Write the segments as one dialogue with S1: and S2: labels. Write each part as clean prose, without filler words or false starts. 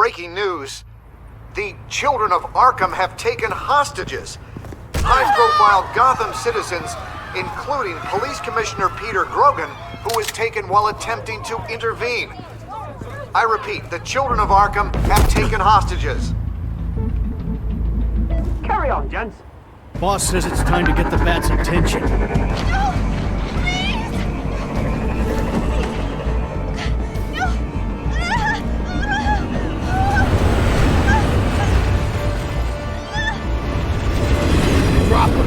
S1: breaking news. The children of Arkham have taken hostages. High-profile Gotham citizens, including Police Commissioner Peter Grogan, who was taken while attempting to intervene. I repeat, the children of Arkham have taken hostages.
S2: Carry on, gents.
S3: Boss says it's time to get the Bat's attention.
S4: Drop him!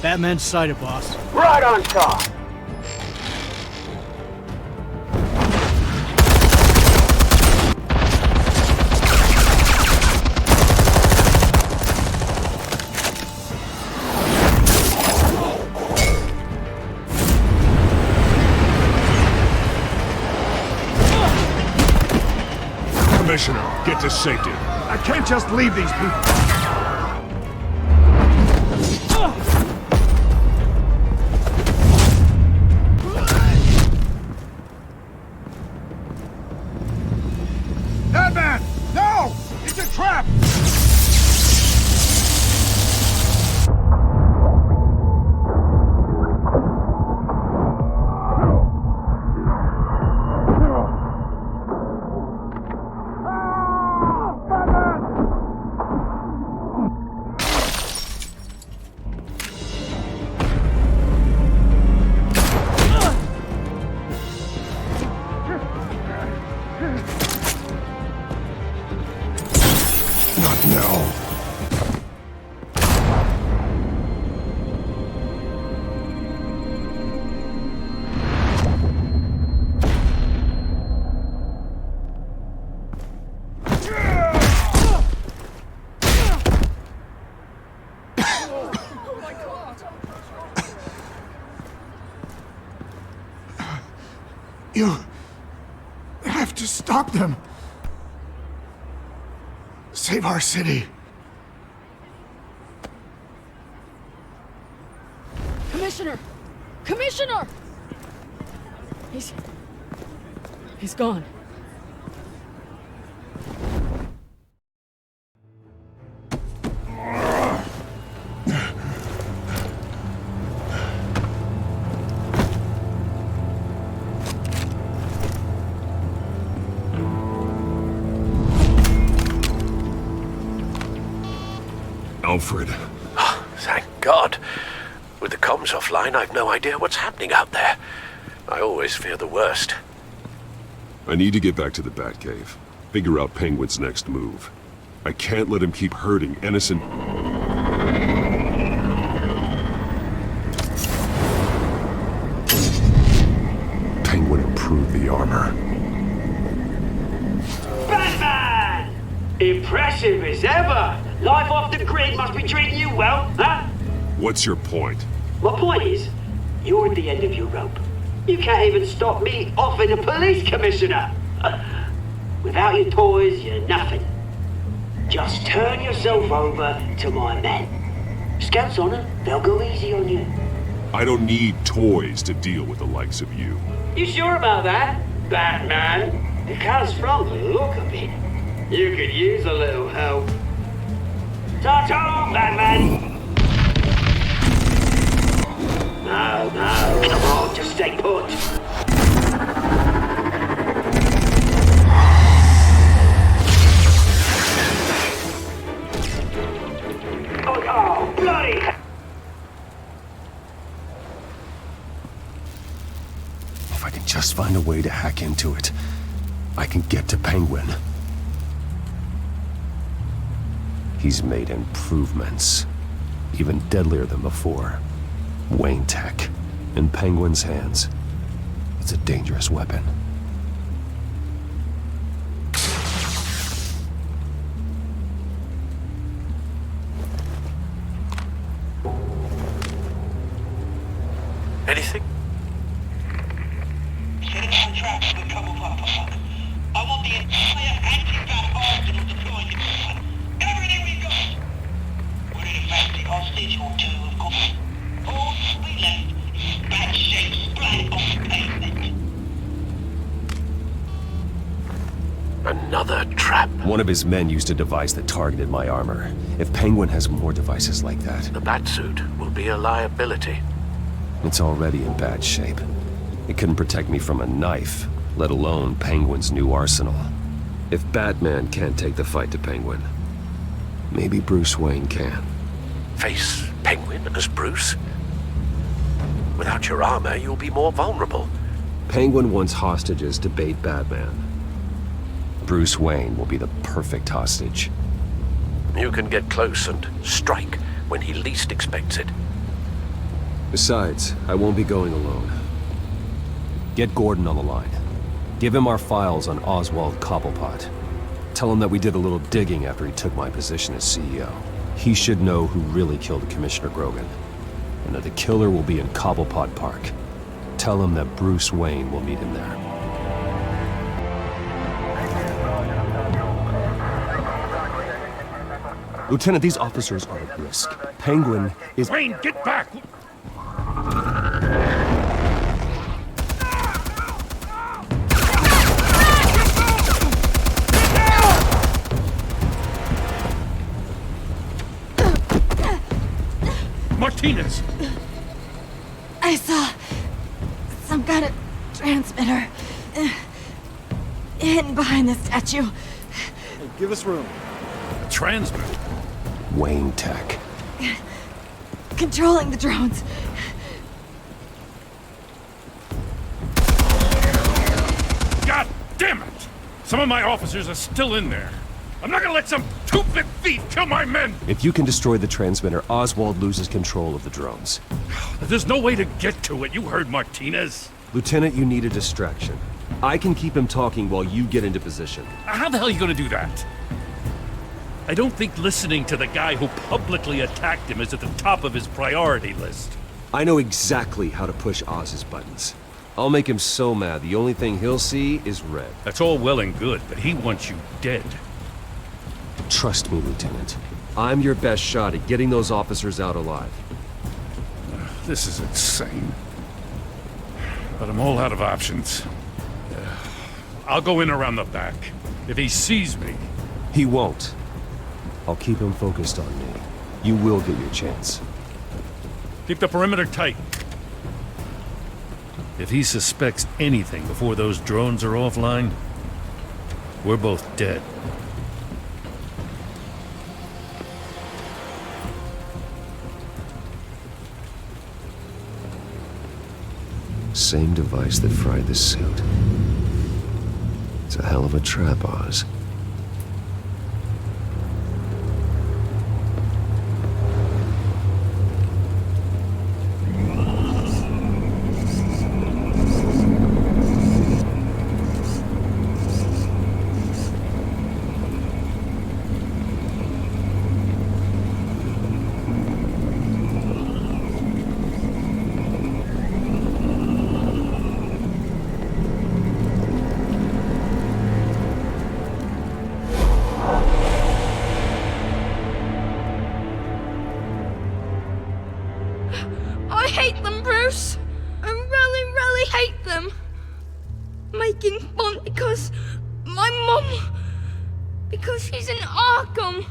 S3: Batman's sighted, boss.
S2: Right on top.
S5: Commissioner, get to safety.
S4: I can't just leave these people. Batman! No! It's a trap! Not now. You have to stop them. Save our city.
S6: Commissioner! Commissioner! He's gone.
S5: Alfred.
S7: Oh, thank God. With the comms offline, I've no idea what's happening out there. I always fear the worst.
S5: I need to get back to the Batcave. Figure out Penguin's next move. I can't let him keep hurting innocent... Penguin improved the armor.
S2: Batman! Impressive as ever. Life off the grid must be treating you well, huh?
S5: What's your point?
S2: My point is, you're at the end of your rope. You can't even stop me offing a police commissioner. Without your toys, you're nothing. Just turn yourself over to my men. Scouts on it, they'll go easy on you.
S5: I don't need toys to deal with the likes of you.
S2: You sure about that, Batman? Because from the look of it, you could use a little help. Ta-ta, Batman! No, come on, just stay put. Oh, bloody!
S5: If I can just find a way to hack into it, I can get to Penguin. He's made improvements, even deadlier than before. Wayne Tech, in Penguin's hands. It's a dangerous weapon.
S7: Anything?
S8: Set it on track for the trouble pop-up. I want the entire anti-bat arsenal deployed in this one. Everything we got! We're in a factory hostage or two, of course. All we left is
S5: One of his men used a device that targeted my armor. If Penguin has more devices like that,
S7: The Batsuit will be a liability.
S5: it's already in bad shape. It couldn't protect me from a knife, let alone Penguin's new arsenal. If Batman can't take the fight to Penguin, maybe Bruce Wayne can.
S7: Face Penguin as Bruce? Without your armor, you'll be more vulnerable.
S5: Penguin wants hostages to bait Batman. Bruce Wayne will be the perfect hostage.
S7: You can get close and strike when he least expects it.
S5: Besides, I won't be going alone. Get Gordon on the line. Give him our files on Oswald Cobblepot. Tell him that we did a little digging after he took my position as CEO. He should know who really killed Commissioner Grogan, and that the killer will be in Cobblepot Park. Tell him that Bruce Wayne will meet him there. Lieutenant, these officers are at risk. Penguin is—
S4: Wayne, get back! Martinez!
S6: I saw some kind of transmitter hidden behind the statue.
S3: Give us room.
S4: A transmitter?
S5: Wayne Tech.
S6: Controlling the drones.
S4: God damn it! Some of my officers are still in there. I'm not gonna let some two-bit thief kill my men!
S5: If you can destroy the transmitter, Oswald loses control of the drones.
S4: There's no way to get to it. You heard Martinez.
S5: Lieutenant, you need a distraction. I can keep him talking while you get into position.
S4: How the hell are you gonna do that? I don't think listening to the guy who publicly attacked him is at the top of his priority list.
S5: I know exactly how to push Oz's buttons. I'll make him so mad, the only thing he'll see is red.
S4: That's all well and good, but he wants you dead.
S5: Trust me, Lieutenant. I'm your best shot at getting those officers out alive.
S4: This is insane. But I'm all out of options. I'll go in around the back. If he sees me...
S5: He won't. I'll keep him focused on me. You will get your chance.
S4: Keep the perimeter tight. If he suspects anything before those drones are offline, we're both dead.
S5: Same device that fried the suit. It's a hell of a trap, Oz.
S6: I hate them, Bruce. I really, really hate them. Making fun because my mum... Because she's in Arkham.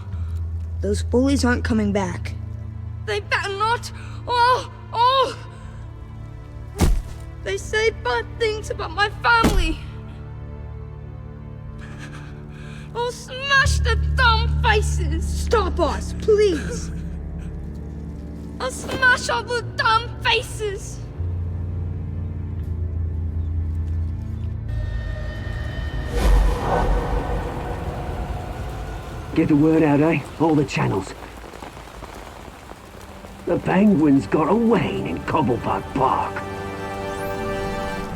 S9: Those bullies aren't coming back.
S6: They better not. They say bad things about my family. I'll smash the dumb faces.
S9: Stop us, please.
S6: I'll smash all the damn faces!
S2: Get the word out, eh? All the channels. The Penguin's got a Wayne in Cobblepot Park.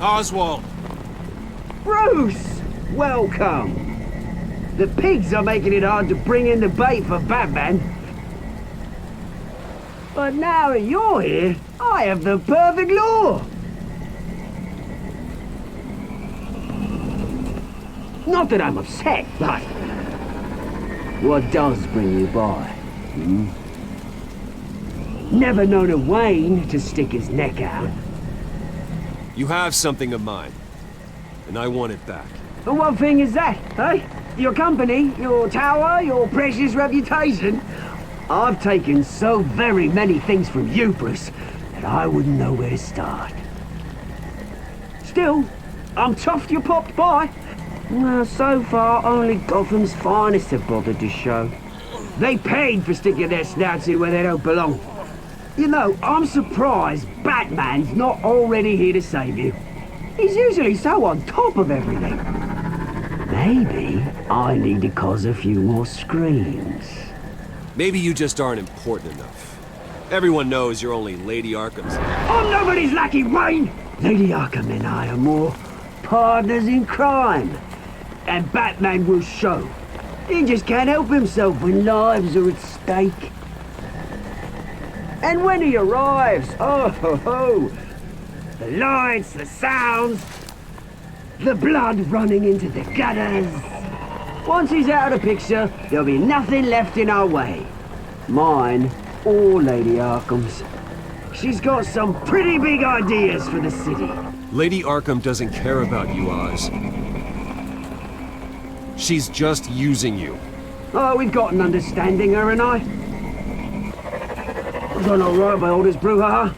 S3: Oswald!
S2: Bruce! Welcome! The pigs are making it hard to bring in the bait for Batman. But now that you're here, I have the perfect lure! Not that I'm upset, but... What does bring you by? Never known a Wayne to stick his neck out.
S5: You have something of mine, and I want it back.
S2: And what thing is that, eh? Your company, your tower, your precious reputation. I've taken so very many things from you, Bruce, that I wouldn't know where to start. Still, I'm chuffed you popped by. Well, so far, only Gotham's finest have bothered to show. They paid for sticking their snouts in where they don't belong. You know, I'm surprised Batman's not already here to save you. He's usually so on top of everything. Maybe I need to cause a few more screams.
S5: Maybe you just aren't important enough. Everyone knows you're only Lady Arkham's.
S2: I'm nobody's lackey, Wayne! Lady Arkham and I are more partners in crime. And Batman will show. He just can't help himself when lives are at stake. And when he arrives, oh ho ho! The lights, the sounds, the blood running into the gutters. Once he's out of the picture, there'll be nothing left in our way. Mine or Lady Arkham's. She's got some pretty big ideas for the city.
S5: Lady Arkham doesn't care about you, Oz. She's just using you.
S2: Oh, we've got an understanding, her and I. I've done all right by all this brouhaha.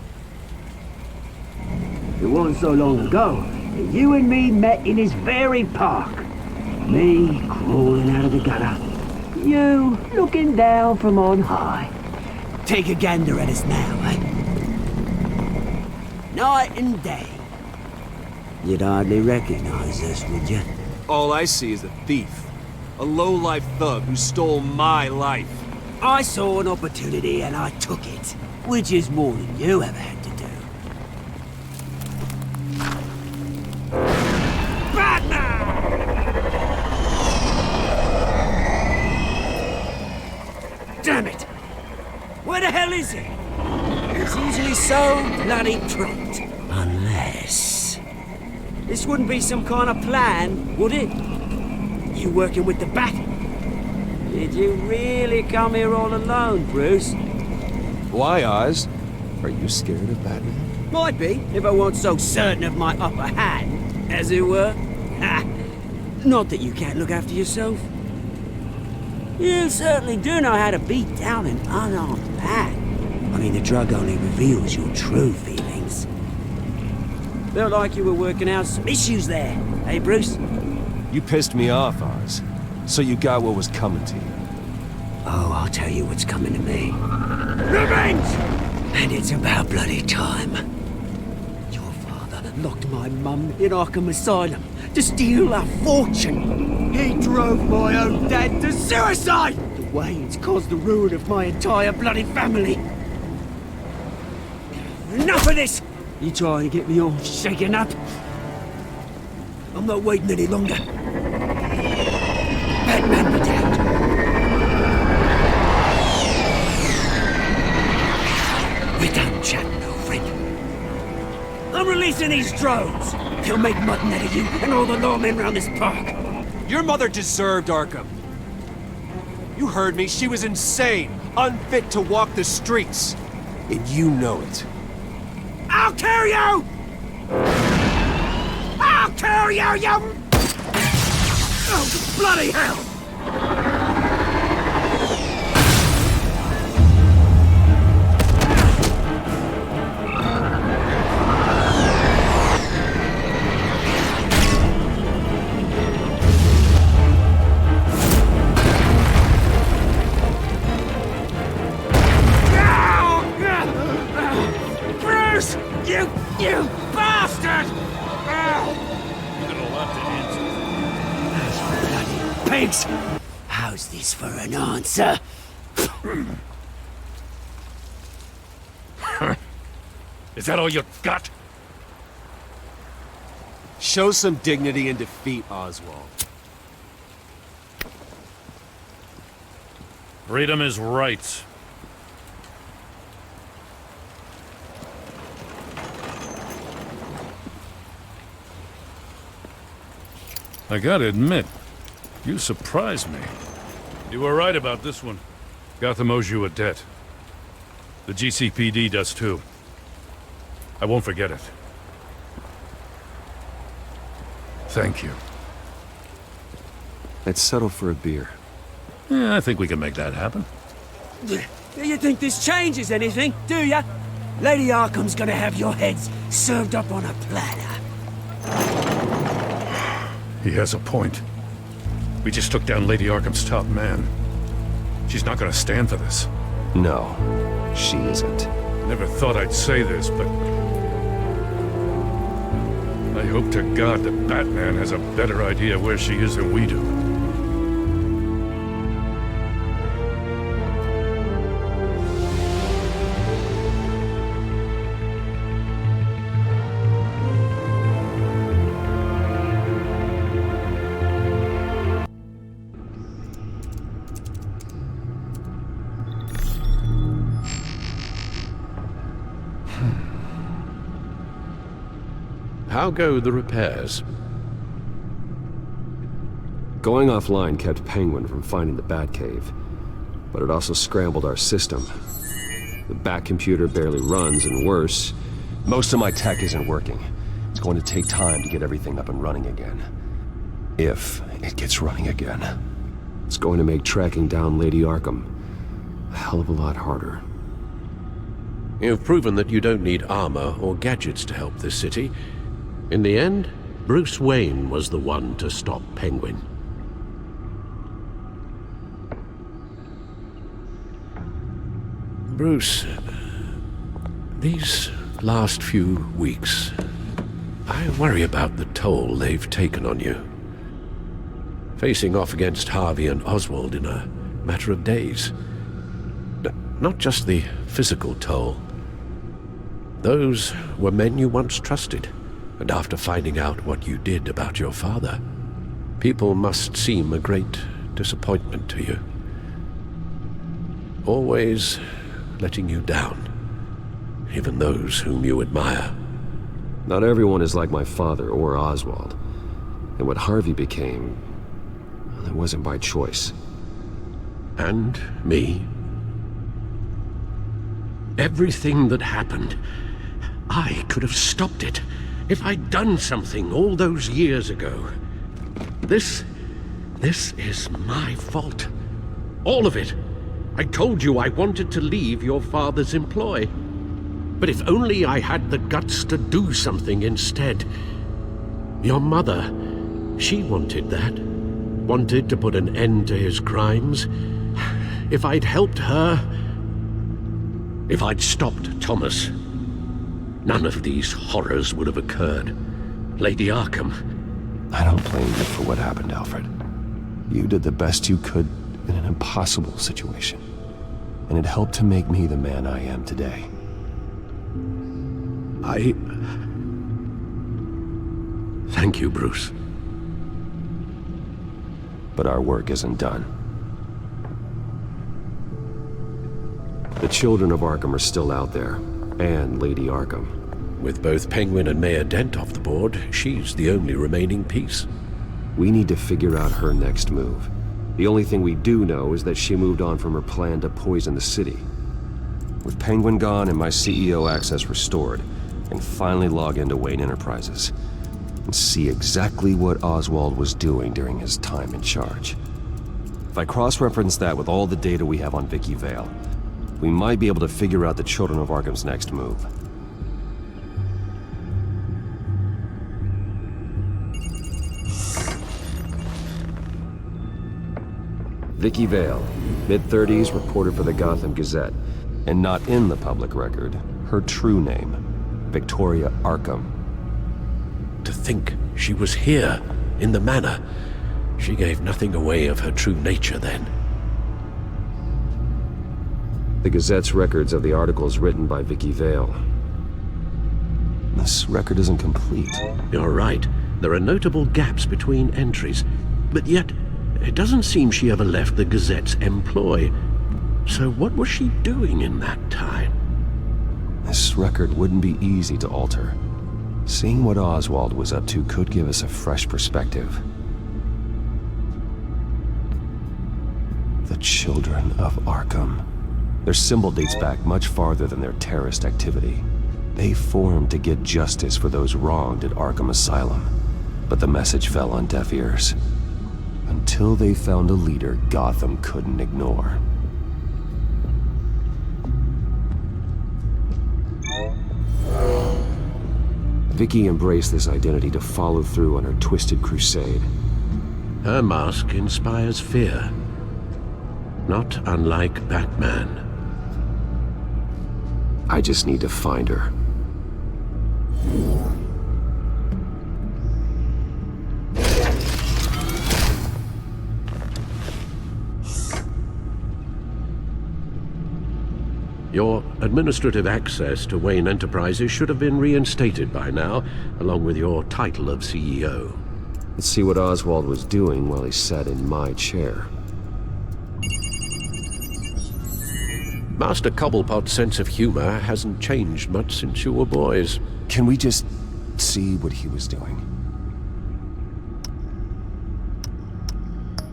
S2: It wasn't so long ago that you and me met in this very park. Me crawling out of the gutter. You looking down from on high. Take a gander at us now, eh? Night and day. You'd hardly recognize us, would you?
S5: All I see is a thief. A low-life thug who stole my life.
S2: I saw an opportunity and I took it. Which is more than you ever had to do. Batman! Damn it! Where the hell is he? It's usually so bloody prompt. Unless... This wouldn't be some kind of plan, would it? You working with the Bat? Did you really come here all alone, Bruce?
S5: Why, Oz? Are you scared of Batman?
S2: Might be, if I weren't so certain of my upper hand, as it were. Ha! Not that you can't look after yourself. You certainly do know how to beat down an unarmed man. I mean, the drug only reveals your true feelings. Felt like you were working out some issues there, eh, Bruce?
S5: You pissed me off, Oz. So you got what was coming to you.
S2: Oh, I'll tell you what's coming to me. Revenge! And it's about bloody time. Your father locked my mum in Arkham Asylum to steal a fortune. He drove my own dad to suicide! The Waynes caused the ruin of my entire bloody family. Enough of this! You trying to get me all shaken up? I'm not waiting any longer. Batman be damned. We're done chatting, old friend. I'm releasing these drones. They'll make mutton out of you and all the lawmen around this park.
S5: Your mother deserved Arkham. You heard me. She was insane, unfit to walk the streets. And you know it.
S2: I'll kill you! I'll kill you, you... Oh, bloody hell! Bruce! You bastard! Pigs! How's this for an answer?
S4: Is that all you got?
S5: Show some dignity in defeat, Oswald.
S4: Freedom is right. I gotta admit, you surprised me. You were right about this one. Gotham owes you a debt. The GCPD does too. I won't forget it. Thank you.
S5: I'd settle for a beer.
S4: Yeah, I think we can make that happen.
S10: Do you think this changes anything, do ya? Lady Arkham's gonna have your heads served up on a platter.
S4: He has a point. We just took down Lady Arkham's top man. She's not gonna stand for this.
S5: No, she isn't.
S4: Never thought I'd say this, but... I hope to God that Batman has a better idea where she is than we do.
S7: How go the repairs?
S5: Going offline kept Penguin from finding the Batcave, but it also scrambled our system. The Bat computer barely runs, and worse, most of my tech isn't working. It's going to take time to get everything up and running again. If it gets running again. It's going to make tracking down Lady Arkham a hell of a lot harder.
S7: You've proven that you don't need armor or gadgets to help this city. In the end, Bruce Wayne was the one to stop Penguin. Bruce, these last few weeks, I worry about the toll they've taken on you. Facing off against Harvey and Oswald in a matter of days. Not just the physical toll. Those were men you once trusted. And after finding out what you did about your father, people must seem a great disappointment to you. Always letting you down, even those whom you admire.
S5: Not everyone is like my father or Oswald. And what Harvey became, well, it wasn't by choice.
S7: And me. Everything that happened, I could have stopped it. If I'd done something all those years ago. This is my fault. All of it. I told you I wanted to leave your father's employ. But if only I had the guts to do something instead. Your mother, she wanted that. Wanted to put an end to his crimes. If I'd helped her... If I'd stopped Thomas... none of these horrors would have occurred. Lady Arkham.
S5: I don't blame you for what happened, Alfred. You did the best you could in an impossible situation. And it helped to make me the man I am today.
S7: Thank you, Bruce.
S5: But our work isn't done. The children of Arkham are still out there. And Lady Arkham.
S7: With both Penguin and Mayor Dent off the board, she's the only remaining piece.
S5: We need to figure out her next move. The only thing we do know is that she moved on from her plan to poison the city. With Penguin gone and my CEO access restored, I can finally log into Wayne Enterprises and see exactly what Oswald was doing during his time in charge. If I cross-reference that with all the data we have on Vicky Vale, we might be able to figure out the Children of Arkham's next move. Vicky Vale, mid-30s, reporter for the Gotham Gazette, and not in the public record, her true name, Victoria Arkham.
S7: To think she was here, in the manor. She gave nothing away of her true nature then.
S5: The Gazette's records of the articles written by Vicky Vale. This record isn't complete.
S7: You're right. There are notable gaps between entries. But yet, it doesn't seem she ever left the Gazette's employ. So what was she doing in that time?
S5: This record wouldn't be easy to alter. Seeing what Oswald was up to could give us a fresh perspective. The Children of Arkham. Their symbol dates back much farther than their terrorist activity. They formed to get justice for those wronged at Arkham Asylum. But the message fell on deaf ears. Until they found a leader Gotham couldn't ignore. Vicky embraced this identity to follow through on her twisted crusade.
S7: Her mask inspires fear. Not unlike Batman.
S5: I just need to find her.
S7: Your administrative access to Wayne Enterprises should have been reinstated by now, along with your title of CEO.
S5: Let's see what Oswald was doing while he sat in my chair.
S7: Master Cobblepot's sense of humor hasn't changed much since you were boys.
S5: Can we just see what he was doing?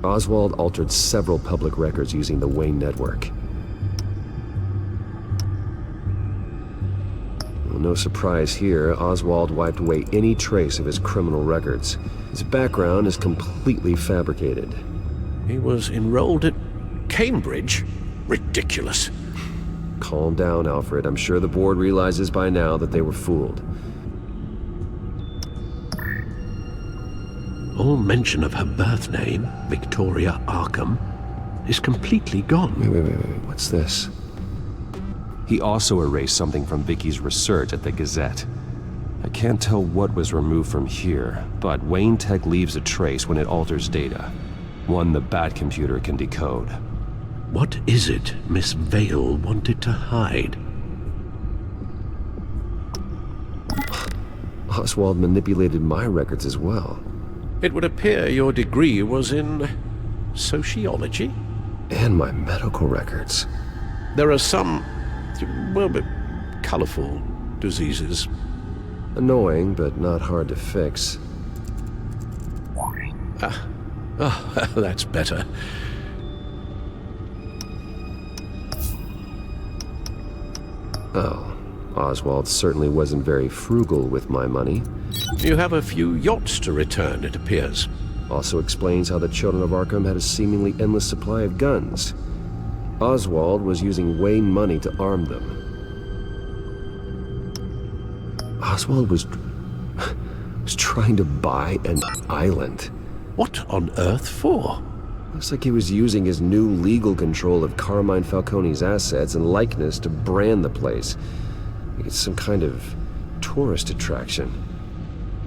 S5: Oswald altered several public records using the Wayne network. Well, no surprise here, Oswald wiped away any trace of his criminal records. His background is completely fabricated.
S7: He was enrolled at Cambridge? Ridiculous.
S5: Calm down, Alfred. I'm sure the board realizes by now that they were fooled.
S7: All mention of her birth name, Victoria Arkham, is completely gone.
S5: Wait. What's this? He also erased something from Vicky's research at the Gazette. I can't tell what was removed from here, but Wayne Tech leaves a trace when it alters data. One the Bat computer can decode.
S7: What is it Miss Vale wanted to hide?
S5: Oswald manipulated my records as well.
S7: It would appear your degree was in sociology?
S5: And my medical records.
S7: There are some, well, colorful diseases.
S5: Annoying, but not hard to fix.
S7: Oh, that's better.
S5: Oh, Oswald certainly wasn't very frugal with my money.
S7: You have a few yachts to return, it appears.
S5: Also explains how the Children of Arkham had a seemingly endless supply of guns. Oswald was using Wayne money to arm them. Oswald was trying to buy an island.
S7: What on earth for?
S5: Looks like he was using his new legal control of Carmine Falcone's assets and likeness to brand the place. Like it's some kind of tourist attraction.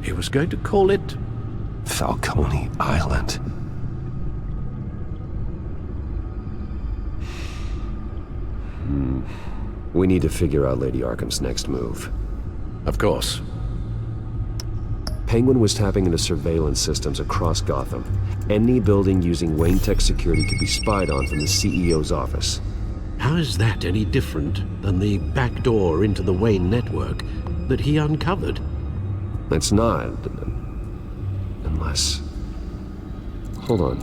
S7: He was going to call it
S5: Falcone Island. We need to figure out Lady Arkham's next move.
S7: Of course.
S5: Penguin was tapping into surveillance systems across Gotham. Any building using Wayne Tech security could be spied on from the CEO's office.
S7: How is that any different than the back door into the Wayne network that he uncovered?
S5: It's not. Unless... Hold on.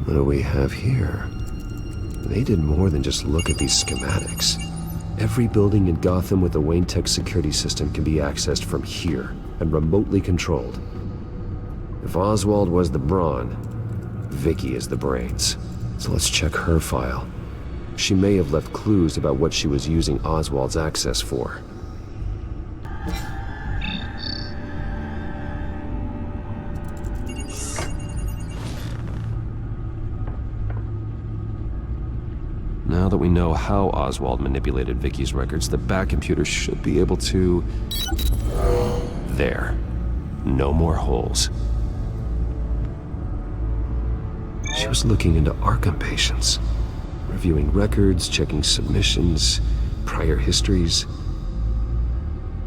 S5: What do we have here? They did more than just look at these schematics. Every building in Gotham with the Wayne Tech security system can be accessed from here and remotely controlled. If Oswald was the brawn, Vicky is the brains. So let's check her file. She may have left clues about what she was using Oswald's access for. Now that we know how Oswald manipulated Vicky's records, the Bat computer should be able to... There. No more holes. She was looking into Arkham patients. Reviewing records, checking submissions, prior histories.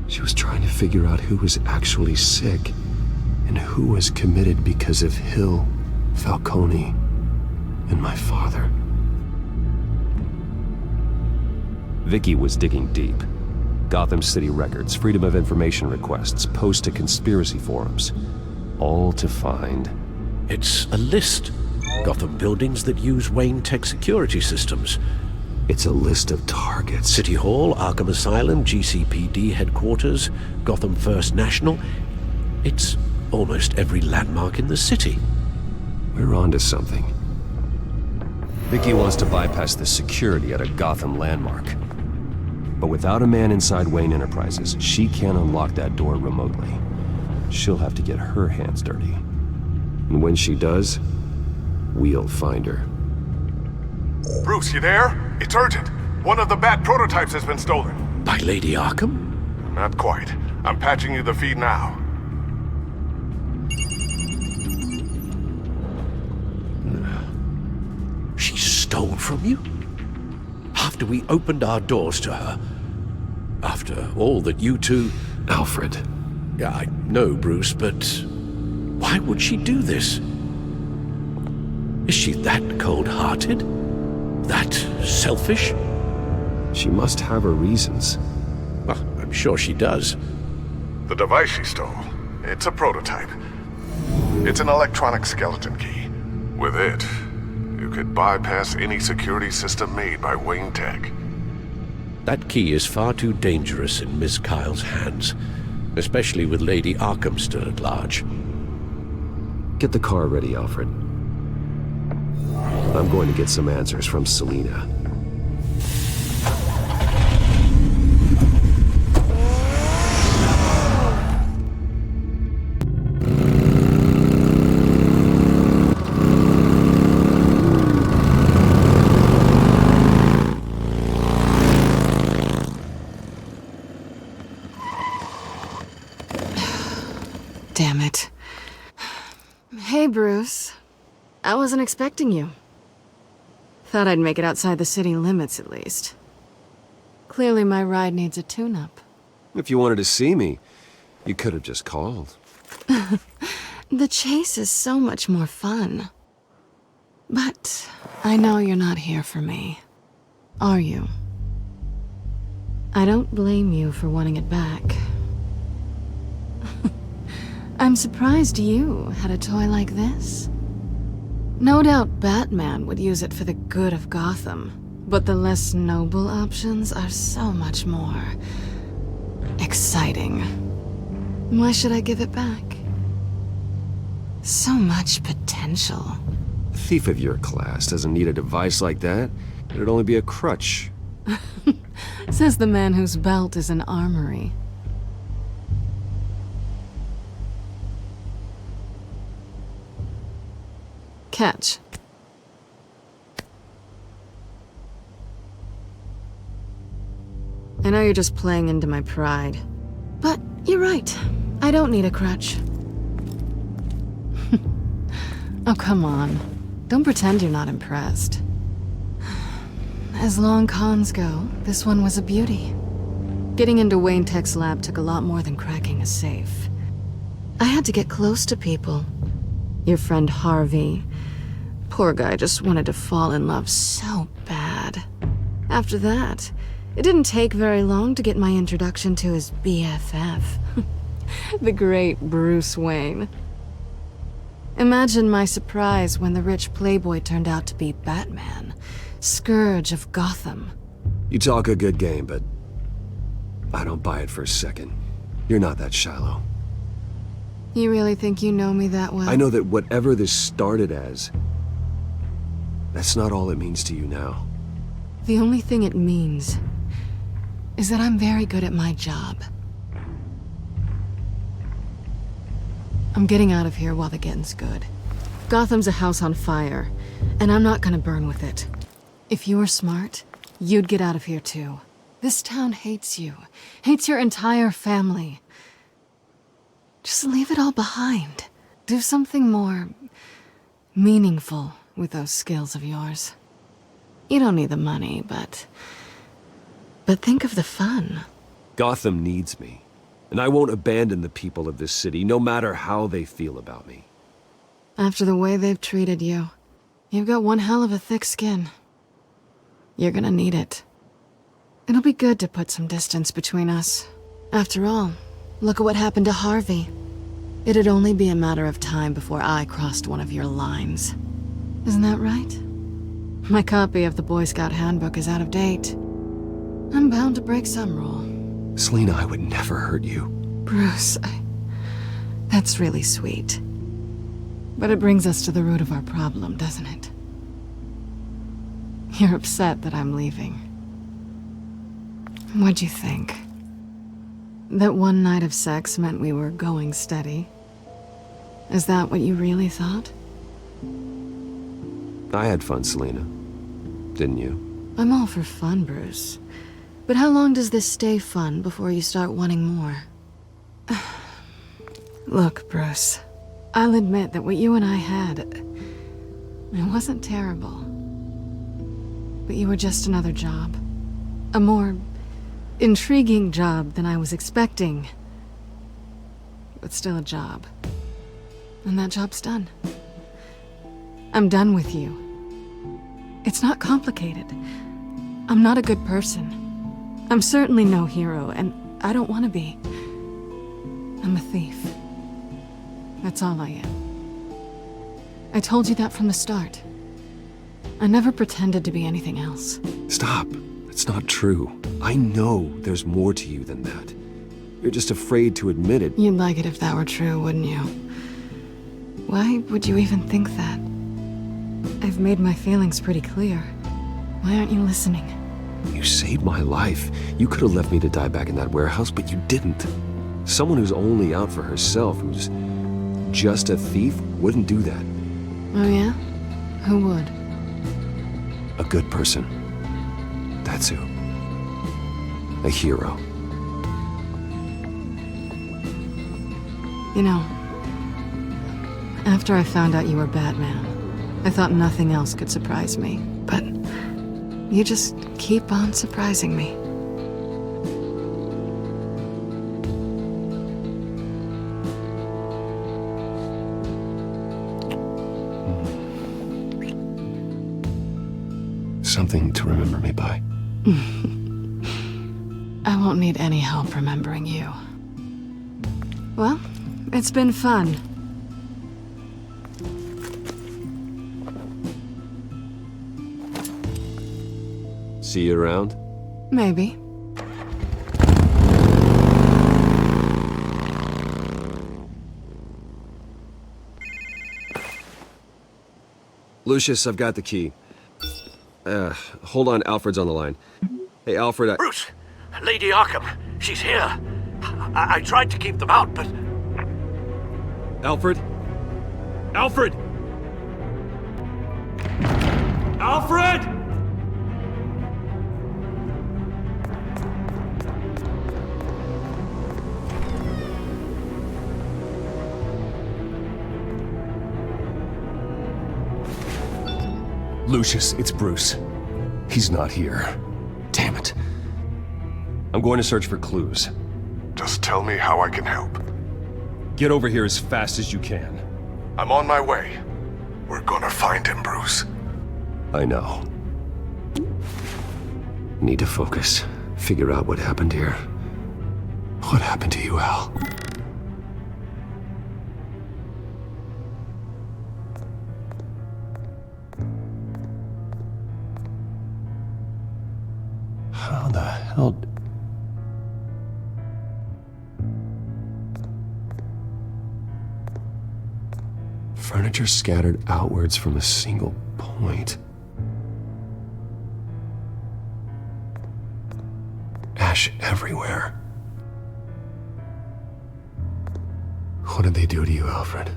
S5: She was trying to figure out who was actually sick and who was committed because of Hill, Falcone, and my father. Vicky was digging deep. Gotham City records, Freedom of Information requests, posts to conspiracy forums. All to find...
S7: It's a list. Gotham buildings that use Wayne Tech security systems.
S5: It's a list of targets.
S7: City Hall, Arkham Asylum, GCPD headquarters, Gotham First National. It's almost every landmark in the city.
S5: We're onto something. Vicky wants to bypass the security at a Gotham landmark. But without a man inside Wayne Enterprises, she can't unlock that door remotely. She'll have to get her hands dirty. And when she does, we'll find her.
S11: Bruce, you there? It's urgent. One of the Bat prototypes has been stolen.
S7: By Lady Arkham?
S11: Not quite. I'm patching you the feed now.
S7: She stole from you? After we opened our doors to her? After all that you two...
S5: Alfred.
S7: Yeah, I know, Bruce, but why would she do this? Is she that cold-hearted? That selfish?
S5: She must have her reasons.
S7: Well, I'm sure she does.
S11: The device she stole, it's a prototype. It's an electronic skeleton key. With it, you could bypass any security system made by Wayne Tech.
S7: That key is far too dangerous in Miss Kyle's hands, especially with Lady Arkham still at large.
S5: Get the car ready, Alfred. I'm going to get some answers from Selina.
S12: Damn it. Hey, Bruce. I wasn't expecting you. Thought I'd make it outside the city limits, at least. Clearly my ride needs a tune-up.
S5: If you wanted to see me, you could have just called.
S12: The chase is so much more fun. But I know you're not here for me. Are you? I don't blame you for wanting it back. I'm surprised you had a toy like this. No doubt Batman would use it for the good of Gotham, but the less noble options are so much more exciting. Why should I give it back? So much potential.
S5: A thief of your class doesn't need a device like that. It'd only be a crutch.
S12: Says the man whose belt is an armory. Catch. I know you're just playing into my pride, but you're right. I don't need a crutch. Oh, come on. Don't pretend you're not impressed. As long cons go, this one was a beauty. Getting into Wayne Tech's lab took a lot more than cracking a safe. I had to get close to people. Your friend Harvey. Poor guy just wanted to fall in love so bad. After that, it didn't take very long to get my introduction to his BFF. The great Bruce Wayne. Imagine my surprise when the rich playboy turned out to be Batman, Scourge of Gotham.
S5: You talk a good game, but I don't buy it for a second. You're not that shallow.
S12: You really think you know me that well?
S5: I know that whatever this started as, that's not all it means to you now.
S12: The only thing it means is that I'm very good at my job. I'm getting out of here while the getting's good. Gotham's a house on fire, and I'm not gonna burn with it. If you were smart, you'd get out of here too. This town hates you, hates your entire family. Just leave it all behind. Do something more meaningful with those skills of yours. You don't need the money, but think of the fun.
S5: Gotham needs me, and I won't abandon the people of this city, no matter how they feel about me.
S12: After the way they've treated you, you've got one hell of a thick skin. You're gonna need it. It'll be good to put some distance between us. After all, look at what happened to Harvey. It'd only be a matter of time before I crossed one of your lines. Isn't that right? My copy of the Boy Scout Handbook is out of date. I'm bound to break some rule.
S5: Selena, I would never hurt you.
S12: Bruce, that's really sweet. But it brings us to the root of our problem, doesn't it? You're upset that I'm leaving. What'd you think? That one night of sex meant we were going steady? Is that what you really thought?
S5: I had fun, Selena. Didn't you?
S12: I'm all for fun, Bruce. But how long does this stay fun before you start wanting more? Look, Bruce. I'll admit that what you and I had... it wasn't terrible. But you were just another job. A more intriguing job than I was expecting. But still a job. And that job's done. I'm done with you. It's not complicated. I'm not a good person. I'm certainly no hero, and I don't want to be. I'm a thief. That's all I am. I told you that from the start. I never pretended to be anything else.
S5: Stop. It's not true. I know there's more to you than that. You're just afraid to admit it.
S12: You'd like it if that were true, wouldn't you? Why would you even think that? I've made my feelings pretty clear. Why aren't you listening?
S5: You saved my life. You could have left me to die back in that warehouse, but you didn't. Someone who's only out for herself, who's just a thief, wouldn't do that.
S12: Oh yeah? Who would?
S5: A good person. That's who. A hero.
S12: You know, after I found out you were Batman, I thought nothing else could surprise me. But you just keep on surprising me.
S5: Something to remember me by.
S12: I won't need any help remembering you. Well, it's been fun.
S5: See you around?
S12: Maybe.
S5: Lucius, I've got the key. Hold on, Alfred's on the line. Hey, Alfred,
S7: Bruce! Lady Arkham, she's here. I tried to keep them out, but...
S5: Alfred? Alfred! Alfred! Lucius, it's Bruce. He's not here. Damn it. I'm going to search for clues.
S11: Just tell me how I can help.
S5: Get over here as fast as you can.
S11: I'm on my way. We're gonna find him, Bruce.
S5: I know. Need to focus. Figure out what happened here. What happened to you, Al? How the hell... Furniture scattered outwards from a single point. Ash everywhere. What did they do to you, Alfred?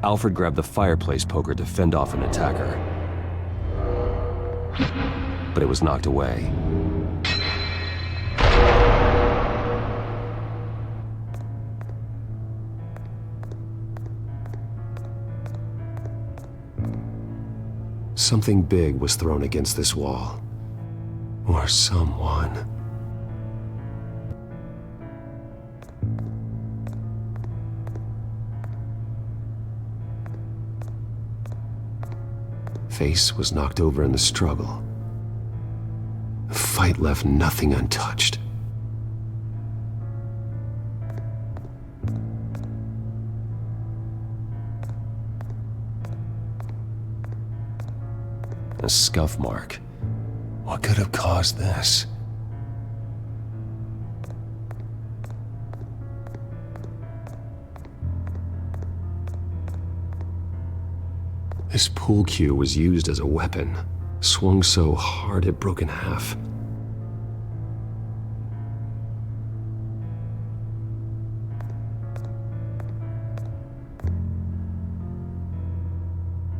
S5: Alfred grabbed the fireplace poker to fend off an attacker. But it was knocked away. Something big was thrown against this wall. Or someone. Face was knocked over in the struggle. fight left nothing untouched. A scuff mark. What could have caused this? This pool cue was used as a weapon, swung so hard it broke in half.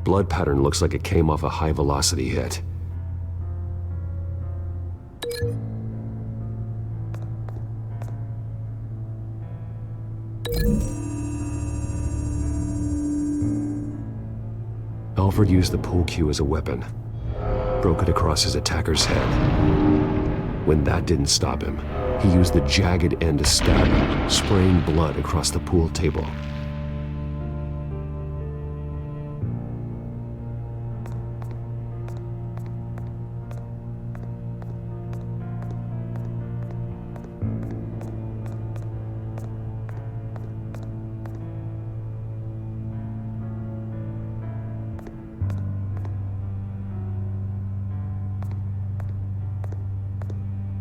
S5: Blood pattern looks like it came off a high-velocity hit. Alfred used the pool cue as a weapon, broke it across his attacker's head. When that didn't stop him, he used the jagged end to stab him, spraying blood across the pool table.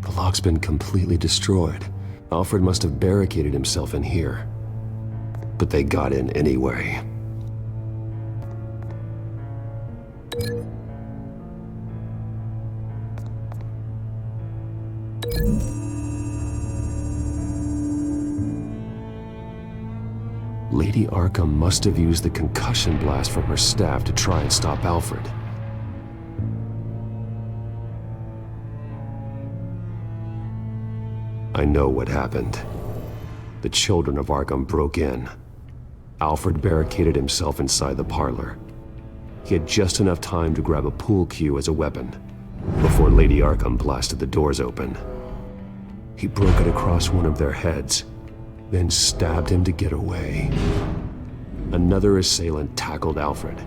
S5: The lock's been completely destroyed. Alfred must have barricaded himself in here. But they got in anyway. Lady Arkham must have used the concussion blast from her staff to try and stop Alfred. I know what happened. The children of Arkham broke in. Alfred barricaded himself inside the parlor. He had just enough time to grab a pool cue as a weapon before Lady Arkham blasted the doors open. He broke it across one of their heads, then stabbed him to get away. Another assailant tackled Alfred,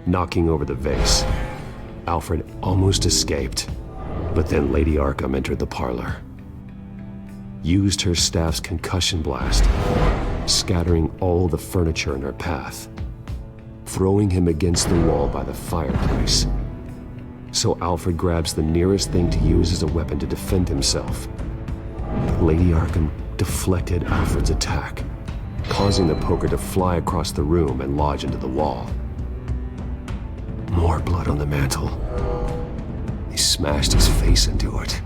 S5: knocking over the vase. Alfred almost escaped, but then Lady Arkham entered the parlor. Used her staff's concussion blast, scattering all the furniture in her path, throwing him against the wall by the fireplace. So Alfred grabs the nearest thing to use as a weapon to defend himself. Lady Arkham deflected Alfred's attack, causing the poker to fly across the room and lodge into the wall. More blood on the mantle. He smashed his face into it.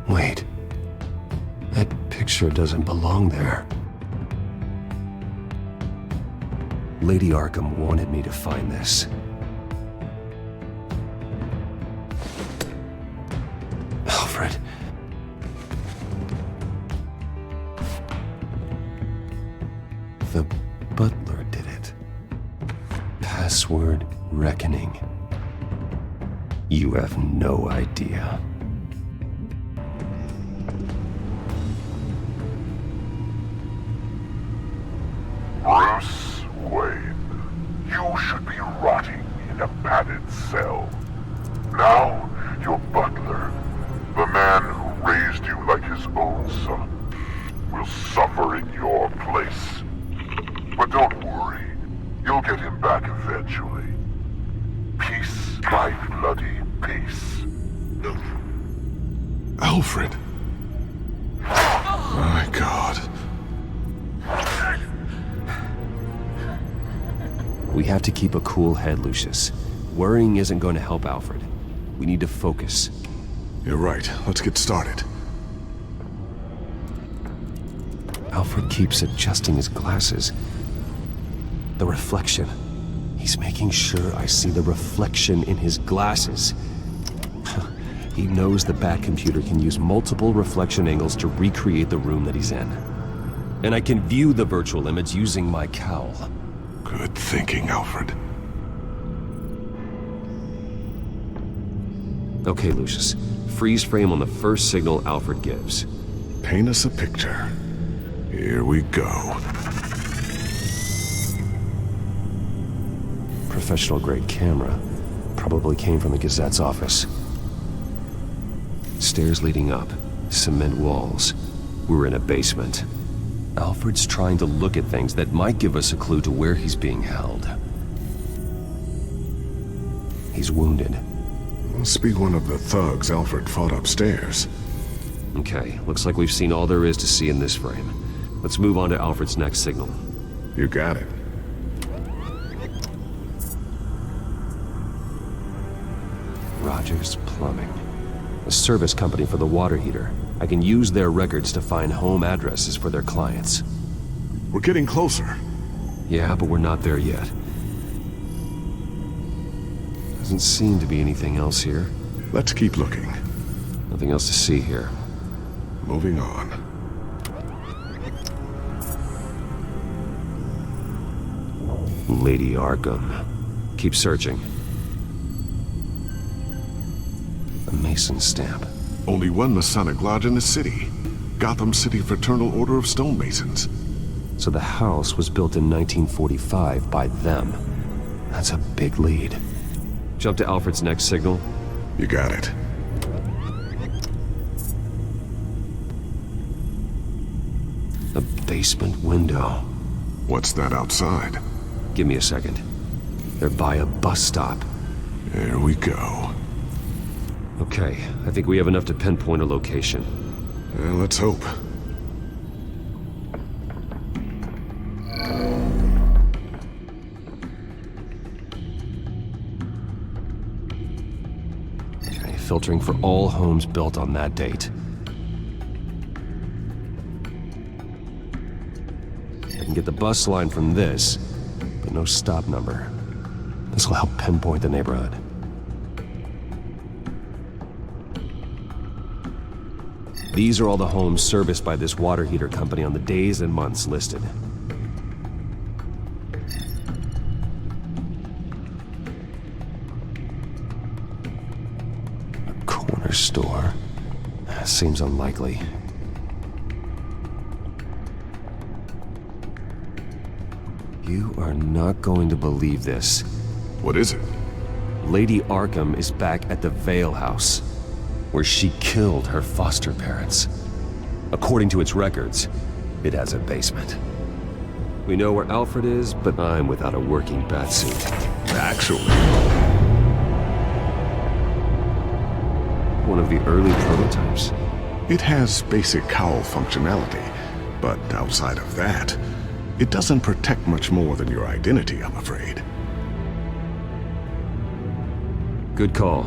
S5: Wait, that picture doesn't belong there. Lady Arkham wanted me to find this. Alfred. The butler did it. Password reckoning. You have no idea.
S11: Bruce Wayne, you should be rotting in a padded cell. Now, your butler, the man who raised you like his own son, will suffer in your place. But don't worry, you'll get him back eventually. Peace, my bloody peace.
S13: Alfred. My God.
S5: We have to keep a cool head, Lucius. Worrying isn't going to help Alfred. We need to focus.
S13: You're right. Let's get started.
S5: Alfred keeps adjusting his glasses. The reflection. He's making sure I see the reflection in his glasses. He knows the Batcomputer can use multiple reflection angles to recreate the room that he's in. And I can view the virtual image using my cowl.
S13: Good thinking, Alfred.
S5: Okay, Lucius. Freeze frame on the first signal Alfred gives.
S13: Paint us a picture. Here we go.
S5: professional-grade camera. Probably came from the Gazette's office. Stairs leading up, cement walls. We're in a basement. Alfred's trying to look at things that might give us a clue to where he's being held. He's wounded.
S13: Must be one of the thugs Alfred fought upstairs.
S5: Okay, looks like we've seen all there is to see in this frame. Let's move on to Alfred's next signal.
S13: You got it.
S5: Rogers Plumbing. A service company for the water heater. I can use their records to find home addresses for their clients.
S13: We're getting closer.
S5: Yeah, but we're not there yet. Doesn't seem to be anything else here.
S13: Let's keep looking.
S5: Nothing else to see here.
S13: Moving on.
S5: Lady Arkham. Keep searching. A Mason stamp.
S13: Only one Masonic lodge in the city. Gotham City Fraternal Order of Stonemasons.
S5: So the house was built in 1945 by them. That's a big lead. Jump to Alfred's next signal.
S13: You got it.
S5: A basement window.
S13: What's that outside?
S5: Give me a second. They're by a bus stop.
S13: There we go.
S5: Okay, I think we have enough to pinpoint a location.
S13: Let's hope.
S5: Okay, filtering for all homes built on that date. I can get the bus line from this, but no stop number. This will help pinpoint the neighborhood. These are all the homes serviced by this water heater company on the days and months listed. A corner store? Seems unlikely. You are not going to believe this.
S13: What is it?
S5: Lady Arkham is back at the Vale House, where she killed her foster parents. According to its records, it has a basement. We know where Alfred is, but I'm without a working batsuit.
S13: Actually,
S5: one of the early prototypes.
S13: it has basic cowl functionality, but outside of that, it doesn't protect much more than your identity, I'm afraid.
S5: Good call.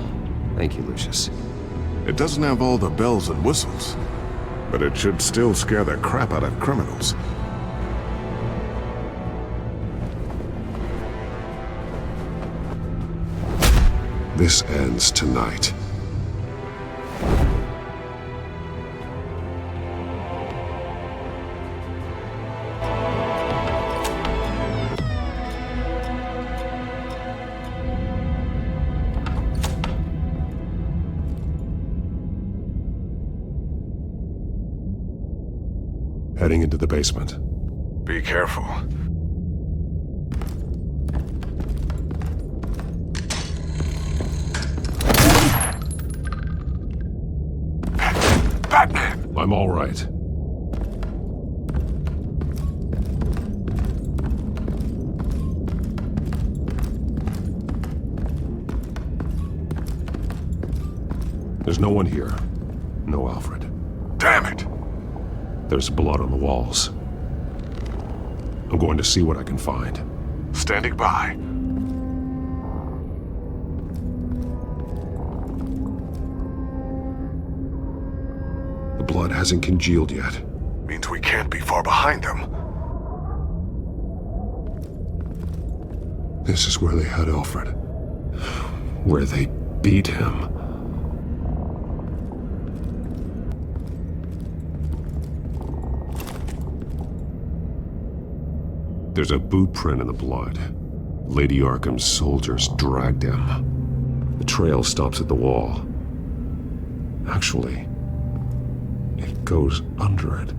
S5: Thank you, Lucius.
S13: It doesn't have all the bells and whistles, but it should still scare the crap out of criminals. This ends tonight. Heading into the basement. Be careful. Batman! I'm all right. There's no one here. No Alfred. Damn it! There's blood on the walls. I'm going to see what I can find. Standing by. The blood hasn't congealed yet. Means we can't be far behind them. This is where they had Alfred. Where they beat him. There's a boot print in the blood. Lady Arkham's soldiers dragged him. The trail stops at the wall. Actually, it goes under it.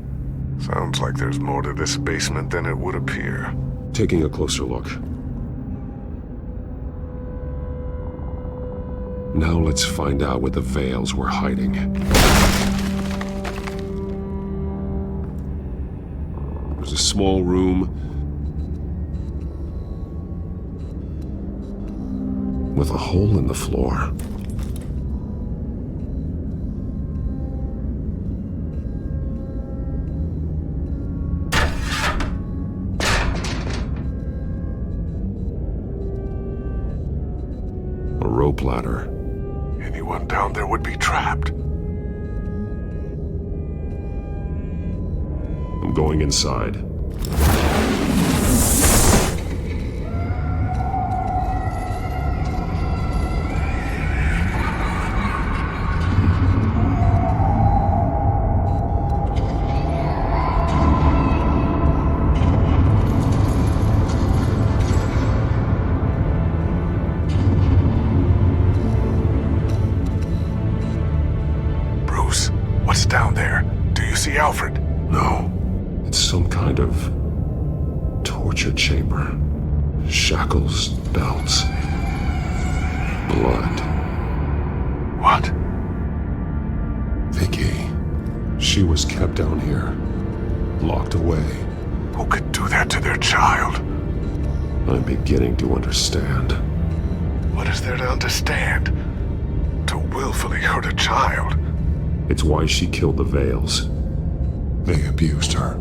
S13: Sounds like there's more to this basement than it would appear. Taking a closer look. Now let's find out what the Veils were hiding. There's a small room with a hole in the floor. A rope ladder.
S11: Anyone down there would be trapped.
S13: I'm going inside.
S11: Bruce, what's down there? Do you see Alfred?
S13: No. It's some kind of torture chamber. Shackles, belts, blood.
S11: What?
S13: Vicky. She was kept down here, locked away.
S11: Who could do that to their child?
S13: I'm beginning to understand.
S11: What is there to understand? To willfully hurt a child?
S13: It's why she killed the Veils. They abused her.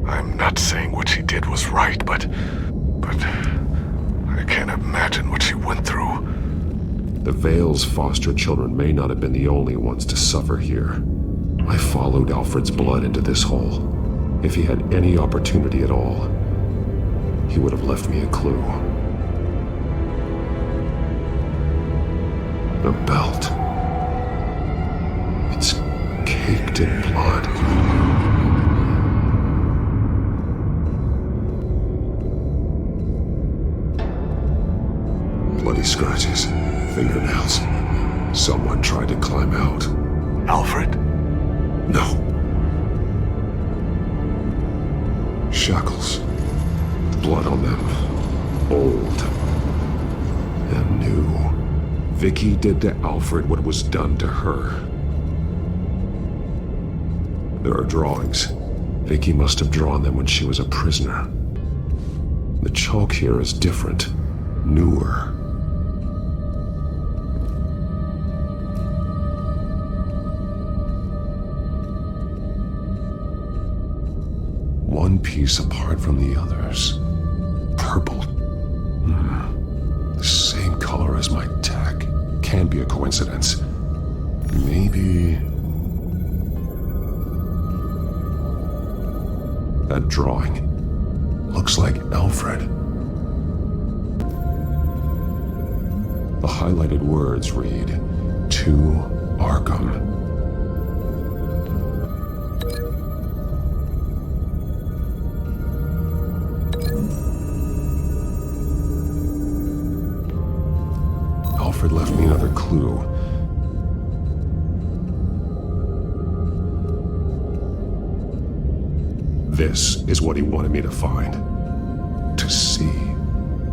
S11: I'm not saying what she did was right, but I can't imagine what she went through.
S13: The Veils' foster children may not have been the only ones to suffer here. I followed Alfred's blood into this hole. If he had any opportunity at all, he would have left me a clue. A belt. It's caked in blood. Bloody scratches, fingernails. Someone tried to climb out.
S11: Alfred?
S13: No. Shackles. Blood on them. Old. And new. Vicky did to Alfred what was done to her. There are drawings. Vicky must have drawn them when she was a prisoner. The chalk here is different. Newer. One piece apart from the others. Purple. The same color as my tech. Can't be a coincidence. Maybe... That drawing looks like Alfred. The highlighted words read, "To Arkham." Alfred left me another clue. This is what he wanted me to find. To see.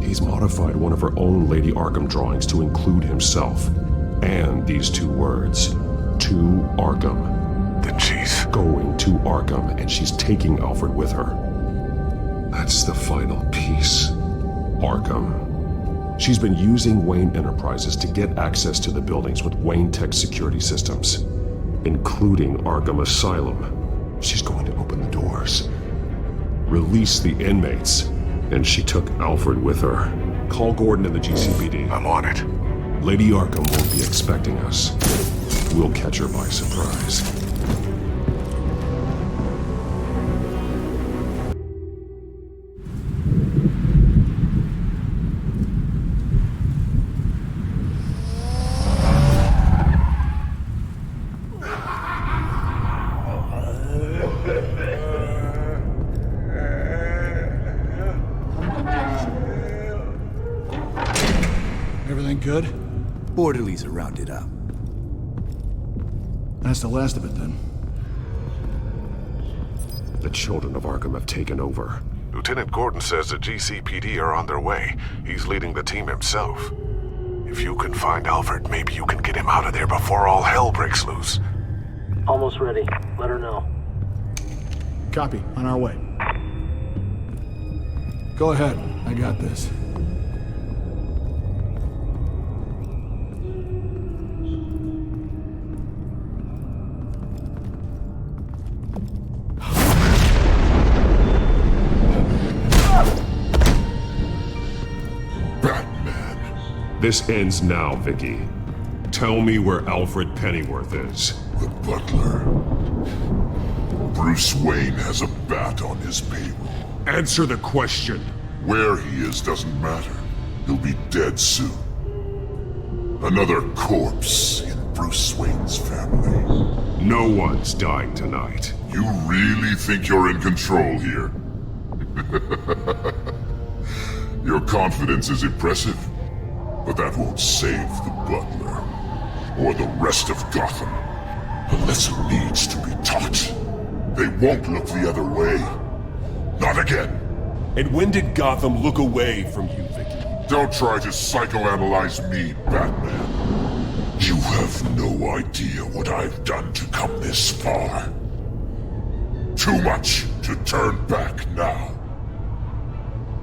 S13: He's modified one of her own Lady Arkham drawings to include himself. And these two words. To Arkham.
S11: Then she's
S13: going to Arkham, and she's taking Alfred with her. That's the final piece. Arkham. She's been using Wayne Enterprises to get access to the buildings with Wayne Tech security systems, including Arkham Asylum. She's going to open the doors, release the inmates, and she took Alfred with her. Call Gordon and the GCPD.
S11: I'm on it.
S13: Lady Arkham won't be expecting us. We'll catch her by surprise.
S3: Everything good?
S14: Orderlies are rounded up.
S3: That's the last of it, then.
S13: The children of Arkham have taken over.
S11: Lieutenant Gordon says the GCPD are on their way. He's leading the team himself. If you can find Alfred, maybe you can get him out of there before all hell breaks loose.
S15: Almost ready. Let her know.
S3: Copy. On our way. Go ahead. I got this.
S13: This ends now, Vicky. Tell me where Alfred Pennyworth is.
S11: The butler. Bruce Wayne has a bat on his payroll.
S13: Answer the question.
S11: Where he is doesn't matter. He'll be dead soon. Another corpse in Bruce Wayne's family.
S13: No one's dying tonight.
S11: You really think you're in control here? Your confidence is impressive, but that won't save the butler, or the rest of Gotham. A lesson needs to be taught. They won't look the other way. Not again.
S13: And when did Gotham look away from you, Vicky?
S11: Don't try to psychoanalyze me, Batman. You have no idea what I've done to come this far. Too much to turn back now.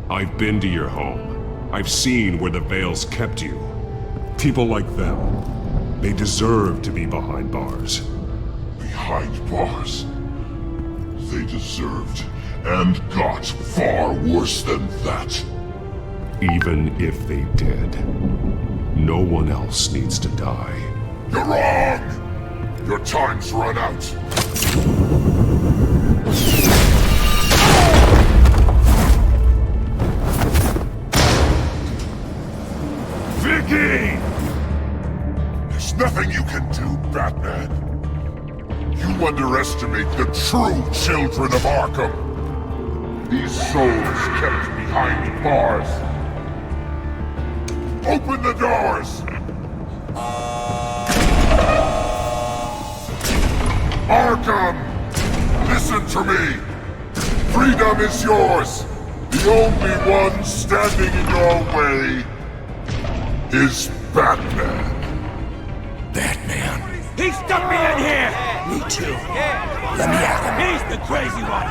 S13: I've been to your home. I've seen where the Veils kept you. People like them, they deserve to be behind bars.
S11: Behind bars? They deserved and got far worse than that.
S13: Even if they did, no one else needs to die.
S11: You're wrong! Your time's run out.
S13: Vicky!
S11: There's nothing you can do, Batman. You underestimate the true children of Arkham. These souls kept behind bars. Open the doors! Arkham! Listen to me! Freedom is yours! The only one standing in your way is Batman.
S10: Batman. He stuck me in here! Me too. Let me at him. He's the crazy one.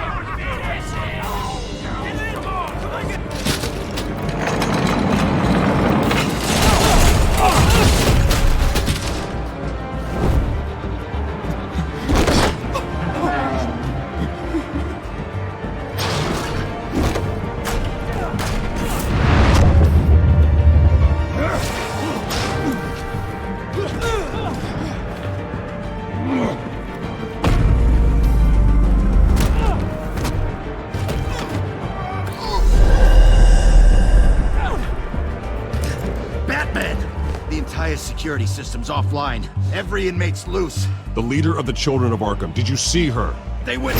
S1: Security system's offline. Every inmate's loose.
S13: The leader of the Children of Arkham, did you see her?
S1: They went...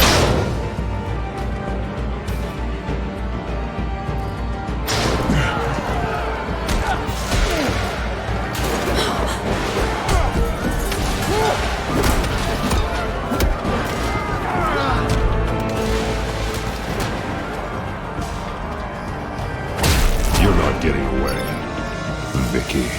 S13: You're not getting away, Vicky.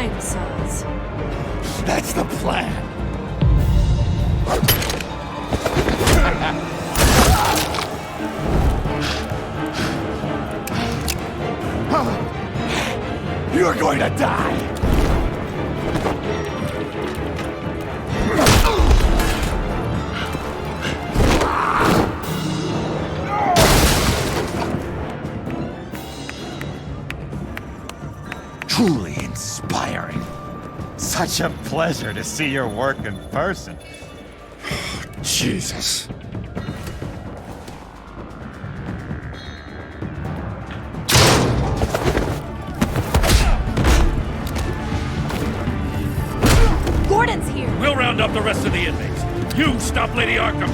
S16: find Sons.
S17: That's the plan. You're going to die! Truly inspiring. Such a pleasure to see your work in person.
S13: Jesus.
S16: Gordon's here!
S4: We'll round up the rest of the inmates. You stop Lady Arkham!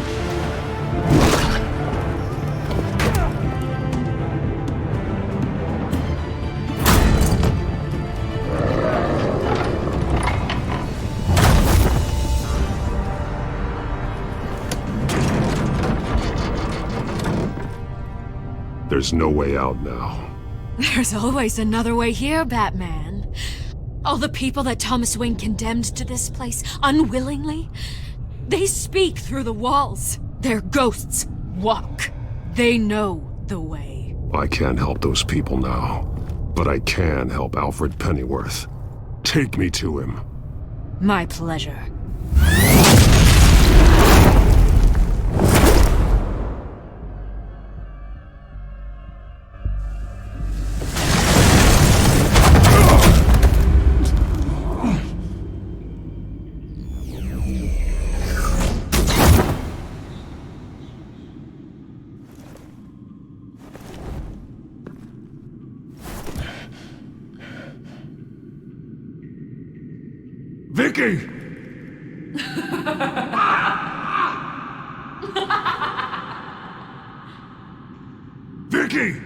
S13: There's no way out now.
S16: There's always another way here, Batman. All the people that Thomas Wayne condemned to this place unwillingly, they speak through the walls. Their ghosts walk. They know the way.
S13: I can't help those people now, but I can help Alfred Pennyworth. Take me to him.
S16: My pleasure.
S13: Vicky! Vicky!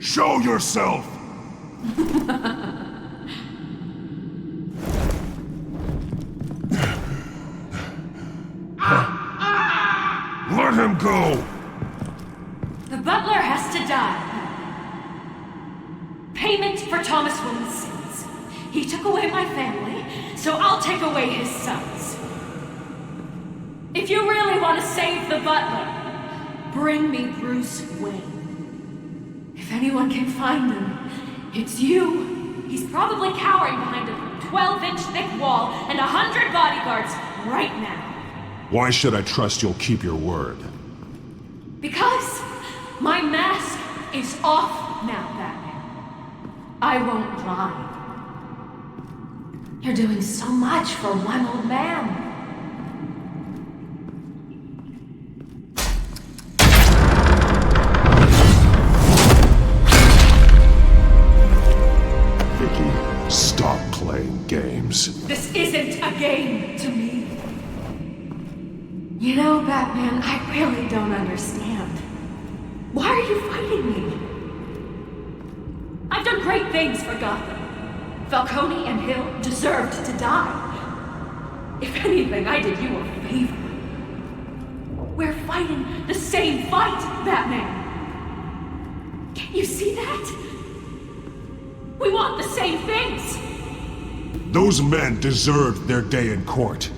S13: Show yourself! Let him go!
S16: The butler has to die. Payment for Thomas Wayne's sins. He took away my family, so I'll take away his sons. If you really want to save the butler, bring me Bruce Wayne. If anyone can find him, it's you. He's probably cowering behind a 12-inch thick wall and 100 bodyguards right now.
S13: Why should I trust you'll keep your word?
S16: Because my mask is off now, Batman. I won't lie. You're doing so much for one old man.
S13: Vicky, stop playing games.
S16: This isn't a game to me. You know, Batman, I really don't understand. Why are you fighting me? I've done great things for Gotham. Falcone and Hill deserved to die. If anything, I did you a favor. We're fighting the same fight, Batman. Can't you see that? We want the same things.
S13: Those men deserved their day in court,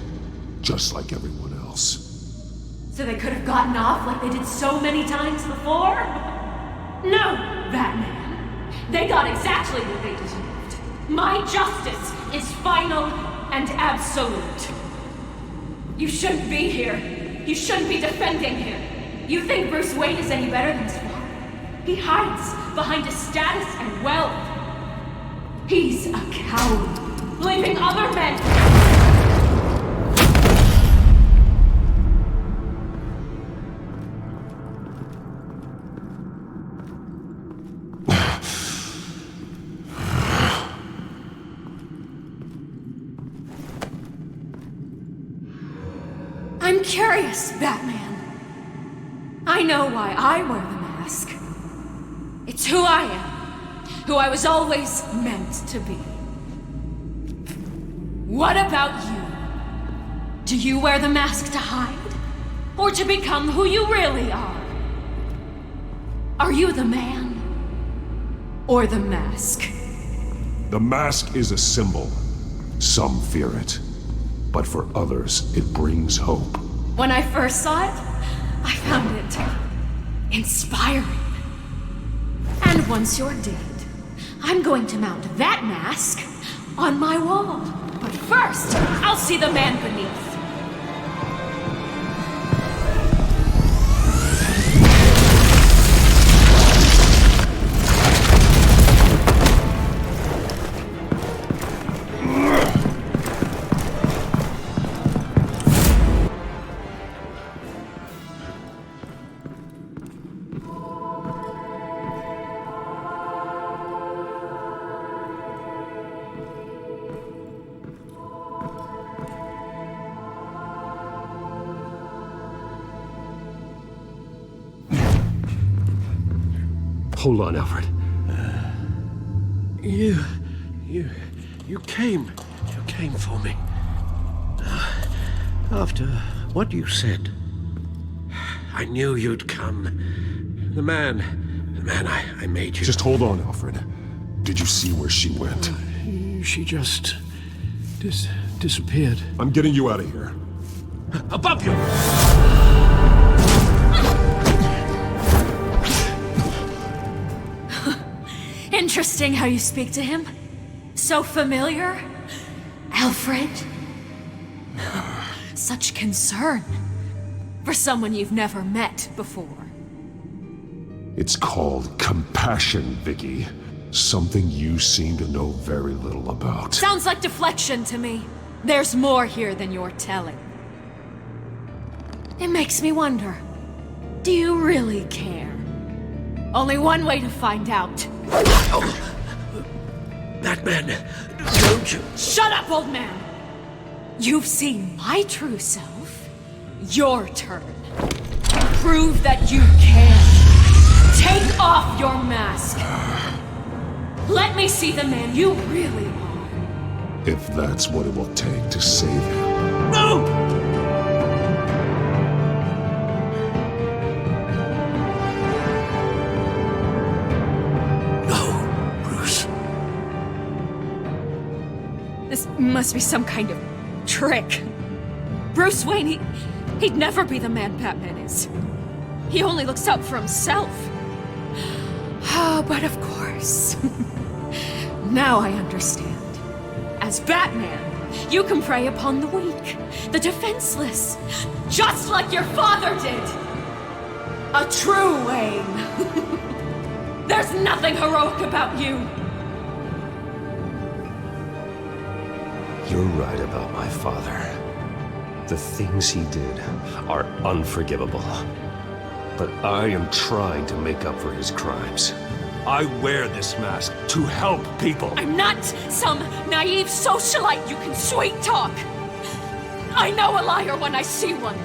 S13: just like everyone else.
S16: So they could have gotten off like they did so many times before? No, Batman. They got exactly what they deserved. My justice is final and absolute. You shouldn't be here. You shouldn't be defending him. You think Bruce Wayne is any better than his father? He hides behind his status and wealth. He's a coward, leaving other men. I'm curious, Batman. I know why I wear the mask. It's who I am, who I was always meant to be. What about you? Do you wear the mask to hide? Or to become who you really are? Are you the man? Or the mask?
S13: The mask is a symbol. Some fear it, but for others, it brings hope.
S16: When I first saw it, I found it inspiring. And once you're dead, I'm going to mount that mask on my wall. But first, I'll see the man beneath.
S5: Hold on, Alfred.
S7: You came for me. After what you said, I knew you'd come. The man I made you.
S13: Just hold on, Alfred. Did you see where she went?
S7: She just disappeared.
S13: I'm getting you out of here.
S7: Above you!
S16: Interesting how you speak to him. So familiar. Alfred. Such concern. For someone you've never met before.
S13: It's called compassion, Vicky. Something you seem to know very little about.
S16: Sounds like deflection to me. There's more here than you're telling. It makes me wonder. Do you really care? Only one way to find out.
S7: That man, don't you?
S16: Shut up, old man! You've seen my true self. Your turn. Prove that you can. Take off your mask. Let me see the man you really are.
S13: If that's what it will take to save him.
S7: No!
S16: This must be some kind of trick. Bruce Wayne, he'd never be the man Batman is. He only looks out for himself. Oh, but of course. Now I understand. As Batman, you can prey upon the weak, the defenseless, just like your father did. A true Wayne. There's nothing heroic about you.
S5: You're right about my father. The things he did are unforgivable. But I am trying to make up for his crimes. I wear this mask to help people.
S16: I'm not some naive socialite you can sweet talk. I know a liar when I see one.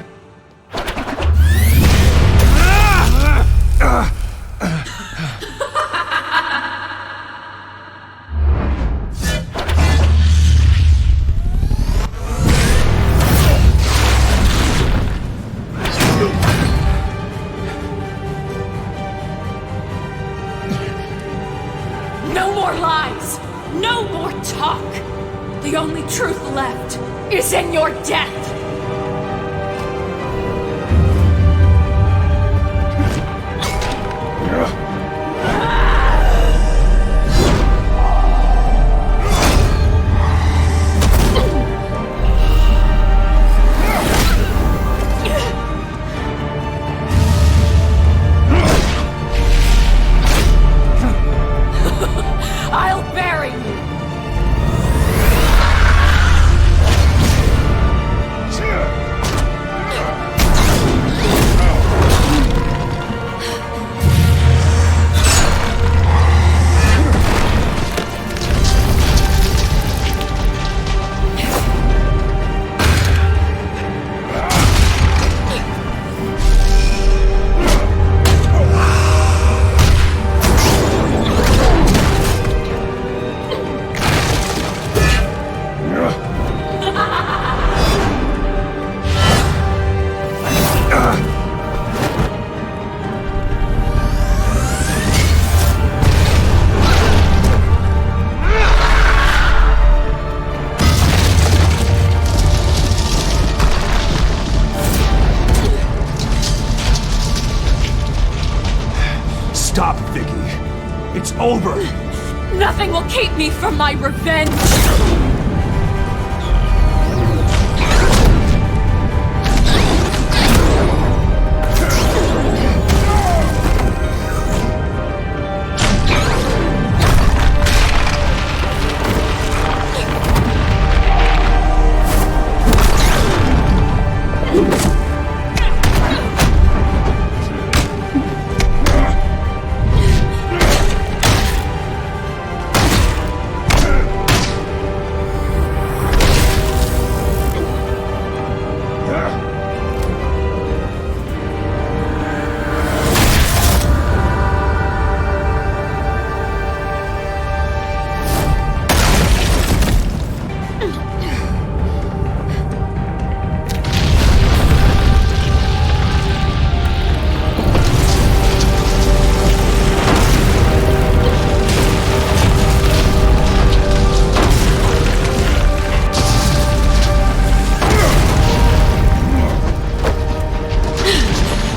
S16: No more lies! No more talk! The only truth left is in your death! I'll bury you!
S14: Stop, Vicky. It's over.
S16: Nothing will keep me from my revenge.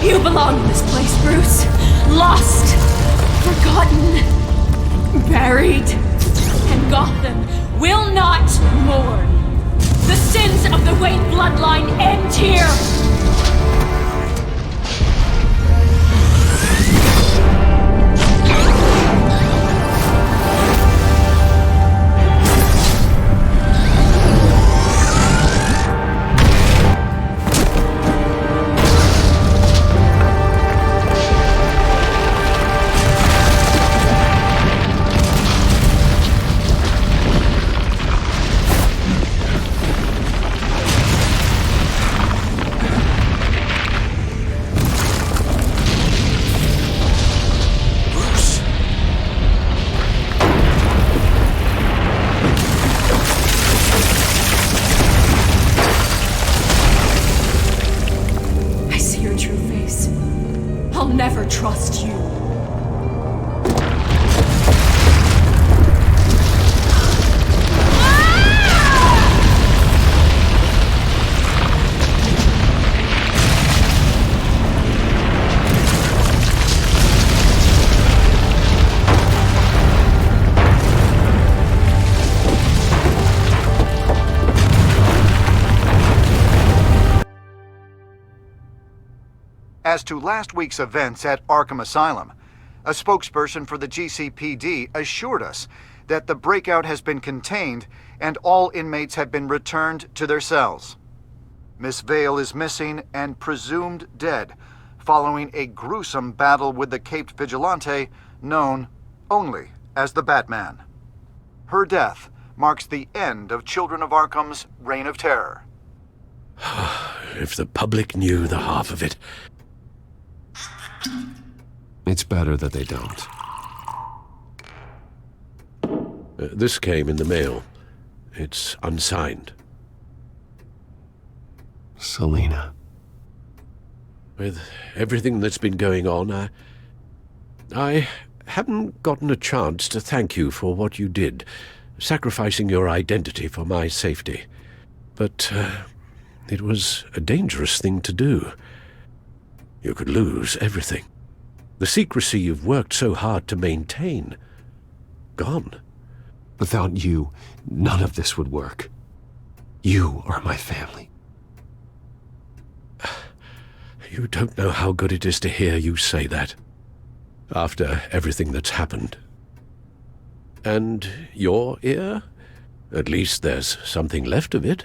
S16: You belong in this place, Bruce. Lost, forgotten, buried. And Gotham will not mourn. The sins of the Wayne bloodline end here. I'll never trust you.
S1: As to last week's events at Arkham Asylum, a spokesperson for the GCPD assured us that the breakout has been contained and all inmates have been returned to their cells. Miss Vale is missing and presumed dead following a gruesome battle with the caped vigilante known only as the Batman. Her death marks the end of Children of Arkham's reign of terror.
S7: If the public knew the half of it.
S5: It's better that they don't.
S7: This came in the mail. It's unsigned.
S5: Selina.
S7: With everything that's been going on, I haven't gotten a chance to thank you for what you did, sacrificing your identity for my safety. But it was a dangerous thing to do. You could lose everything. The secrecy you've worked so hard to maintain. Gone.
S5: Without you, none of this would work. You are my family.
S7: You don't know how good it is to hear you say that. After everything that's happened. And your ear? At least there's something left of it.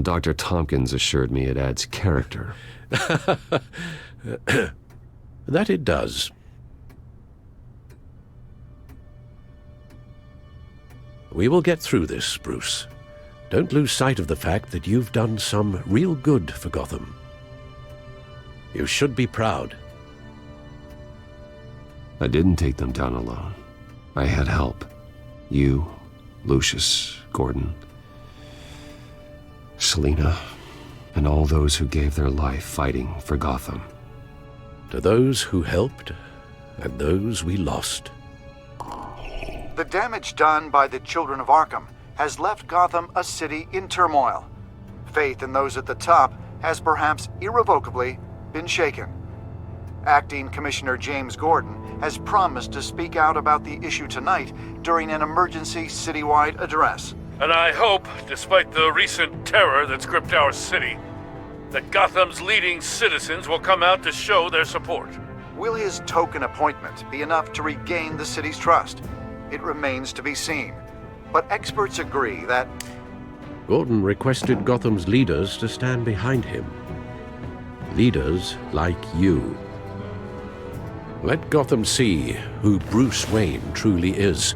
S5: Dr. Tompkins assured me it adds character.
S7: That it does. We will get through this, Bruce. Don't lose sight of the fact that you've done some real good for Gotham. You should be proud.
S5: I didn't take them down alone. I had help. You, Lucius, Gordon, Selina, and all those who gave their life fighting for Gotham.
S7: To those who helped, and those we lost.
S1: The damage done by the Children of Arkham has left Gotham a city in turmoil. Faith in those at the top has perhaps irrevocably been shaken. Acting Commissioner James Gordon has promised to speak out about the issue tonight during an emergency citywide address.
S4: And I hope, despite the recent terror that's gripped our city, that Gotham's leading citizens will come out to show their support.
S1: Will his token appointment be enough to regain the city's trust? It remains to be seen. But experts agree that
S7: Gordon requested Gotham's leaders to stand behind him. Leaders like you. Let Gotham see who Bruce Wayne truly is,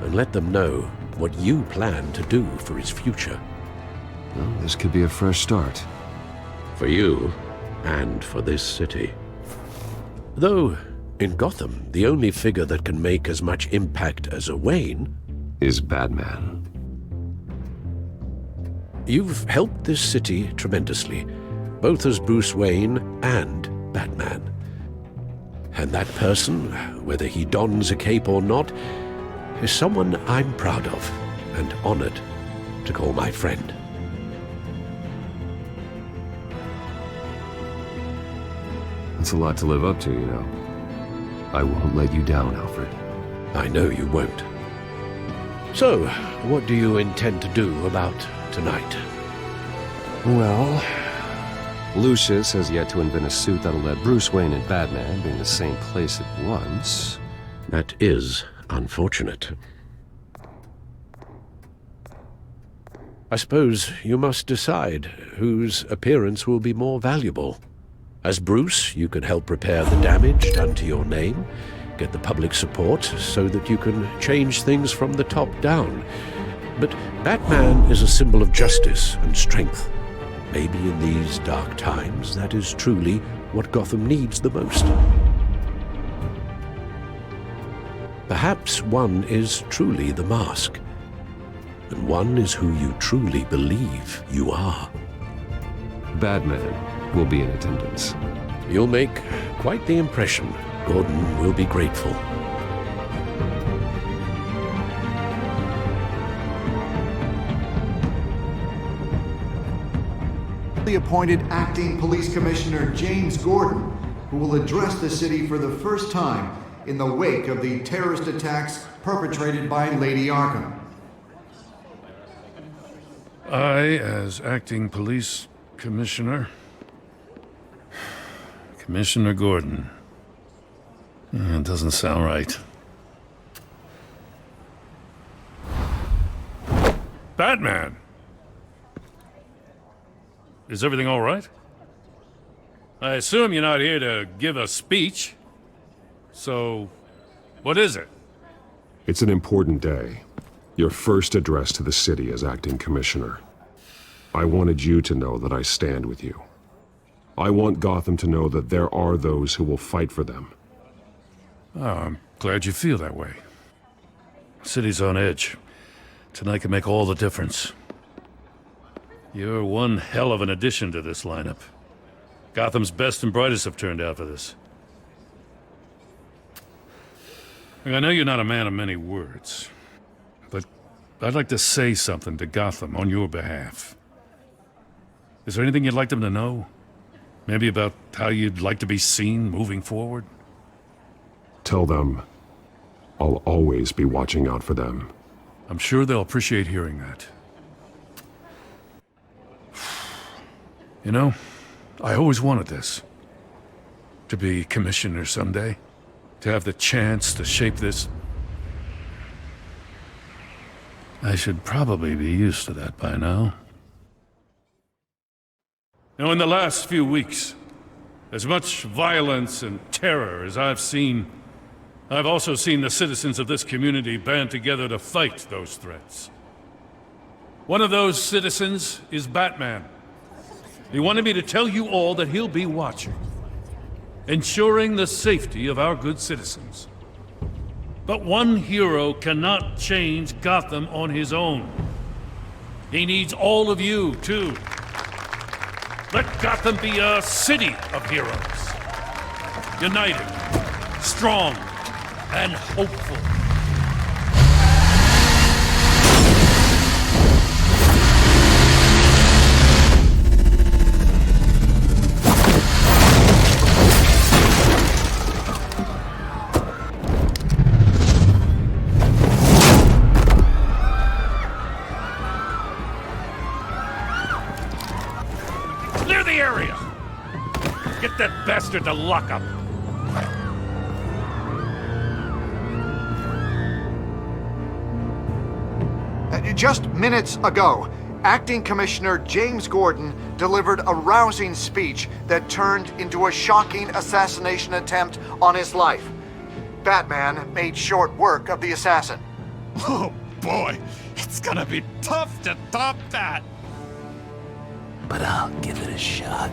S7: and let them know what you plan to do for his future.
S5: Well, this could be a fresh start.
S7: For you, and for this city. Though, in Gotham, the only figure that can make as much impact as a Wayne
S5: is Batman.
S7: You've helped this city tremendously, both as Bruce Wayne and Batman. And that person, whether he dons a cape or not, is someone I'm proud of and honored to call my friend.
S5: That's a lot to live up to, you know. I won't let you down, Alfred.
S7: I know you won't. So, what do you intend to do about tonight?
S5: Well, Lucius has yet to invent a suit that'll let Bruce Wayne and Batman be in the same place at once.
S7: That is unfortunate. I suppose you must decide whose appearance will be more valuable. As Bruce, you can help repair the damage done to your name, get the public support so that you can change things from the top down. But Batman is a symbol of justice and strength. Maybe in these dark times, that is truly what Gotham needs the most. Perhaps one is truly the mask, and one is who you truly believe you are.
S5: Batman will be in attendance.
S7: You'll make quite the impression. Gordon will be grateful.
S1: the appointed Acting Police Commissioner James Gordon, who will address the city for the first time in the wake of the terrorist attacks perpetrated by Lady Arkham.
S4: I, as Acting Police Commissioner... Commissioner Gordon. It doesn't sound right. Batman! Is everything all right? I assume you're not here to give a speech. So, what is it?
S13: It's an important day. Your first address to the city as acting commissioner. I wanted you to know that I stand with you. I want Gotham to know that there are those who will fight for them.
S4: Oh, I'm glad you feel that way. The city's on edge. Tonight can make all the difference. You're one hell of an addition to this lineup. Gotham's best and brightest have turned out for this. I know you're not a man of many words, but I'd like to say something to Gotham on your behalf. Is there anything you'd like them to know? Maybe about how you'd like to be seen moving forward?
S13: Tell them I'll always be watching out for them.
S4: I'm sure they'll appreciate hearing that. You know, I always wanted this. To be commissioner someday. To have the chance to shape this. I should probably be used to that by now. Now, in the last few weeks, as much violence and terror as I've seen, I've also seen the citizens of this community band together to fight those threats. One of those citizens is Batman. He wanted me to tell you all that he'll be watching, ensuring the safety of our good citizens. But one hero cannot change Gotham on his own. He needs all of you, too. Let Gotham be a city of heroes. United, strong, and hopeful. bastard to lockup.
S1: Just minutes ago, Acting Commissioner James Gordon delivered a rousing speech that turned into a shocking assassination attempt on his life. Batman made short work of the assassin.
S17: Oh boy, it's gonna be tough to top that.
S10: But I'll give it a shot.